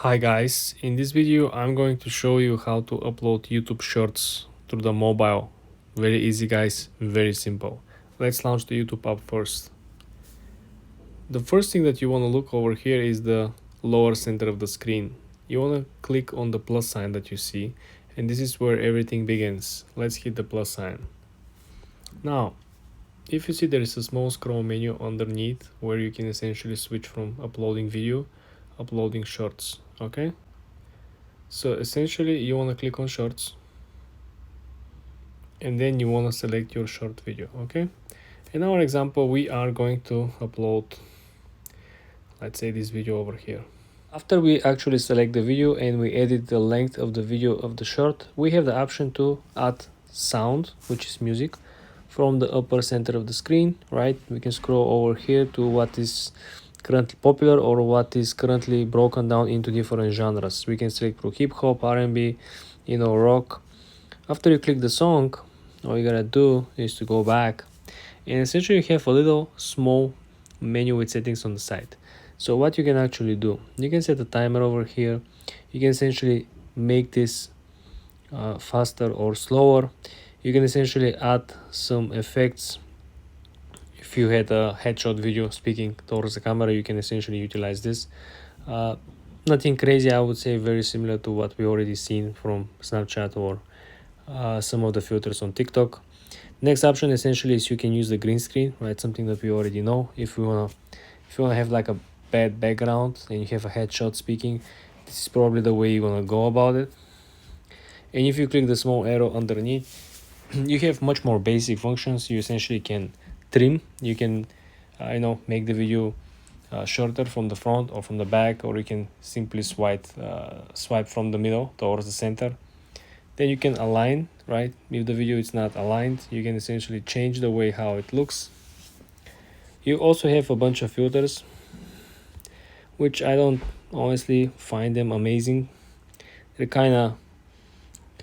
Hi guys, in this video I'm going to show you how to upload YouTube Shorts through the mobile. Very easy guys, very simple. Let's launch the YouTube app first. The first thing that you want to look over here is the lower center of the screen. You want to click on the plus sign that you see, and this is where everything begins. Let's hit the plus sign. Now, if you see, there is a small scroll menu underneath where you can essentially switch from uploading video, uploading shorts, okay? So essentially you want to click on shorts and then you want to select your short video, okay? In our example we are going to upload, let's say, this video over here. After we actually select the video and we edit the length of the video of the short, we have the option to add sound, which is music, from the upper center of the screen, right? We can scroll over here to what is currently popular or what is currently broken down into different genres. We can select pro hip hop, R&B, rock. After you click the song, all you gotta do is to go back and essentially you have a little small menu with settings on the side. So what you can actually do, you can set a timer over here. You can essentially make this faster or slower. You can essentially add some effects. If you had a headshot video speaking towards the camera, you can essentially utilize this. Nothing crazy, I would say, very similar to what we already seen from Snapchat or some of the filters on TikTok. Next option essentially is you can use the green screen, right? Something that we already know. If you wanna have like a bad background and you have a headshot speaking, this is probably the way you wanna go about it. And if you click the small arrow underneath, you have much more basic functions. You essentially can trim. You can make the video shorter from the front or from the back, or you can simply swipe from the middle towards the center. Then you can align, right? If the video is not aligned, you can essentially change the way how it looks. You also have a bunch of filters, which I don't honestly find them amazing. They're kind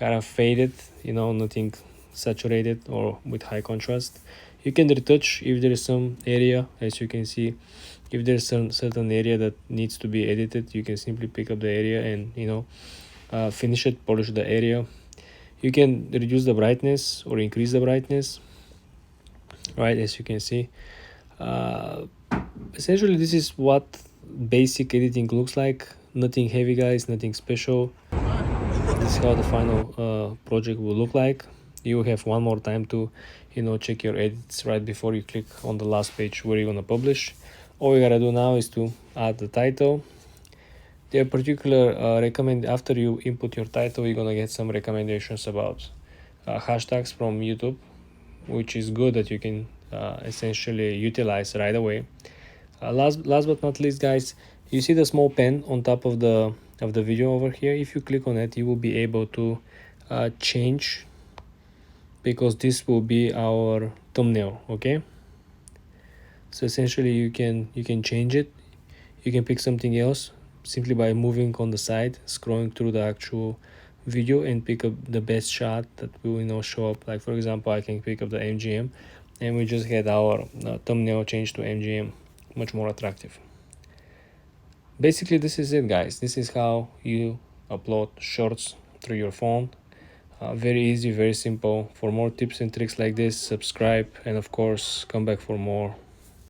of faded, nothing saturated or with high contrast. You can retouch if there is some area, as you can see. If there's some certain area that needs to be edited, you can simply pick up the area and finish it, polish the area. You can reduce the brightness or increase the brightness, right? As you can see, essentially this is what basic editing looks like. Nothing heavy guys, nothing special. This is how the final project will look like. You have one more time to check your edits right before you click on the last page where you're gonna publish. All you gotta do now is to add the title. They are particular recommend after you input your title, you're gonna get some recommendations about hashtags from YouTube, which is good that you can essentially utilize right away. Last but not least, guys, you see the small pen on top of the video over here. If you click on it, you will be able to change, because this will be our thumbnail. Okay, so essentially you can change it. You can pick something else simply by moving on the side, scrolling through the actual video and pick up the best shot that will show up. Like for example, I can pick up the MGM and we just had our thumbnail changed to MGM, much more attractive. Basically this is it, guys. This is how you upload shorts through your phone. Very easy, very simple. For more tips and tricks like this, subscribe and of course come back for more.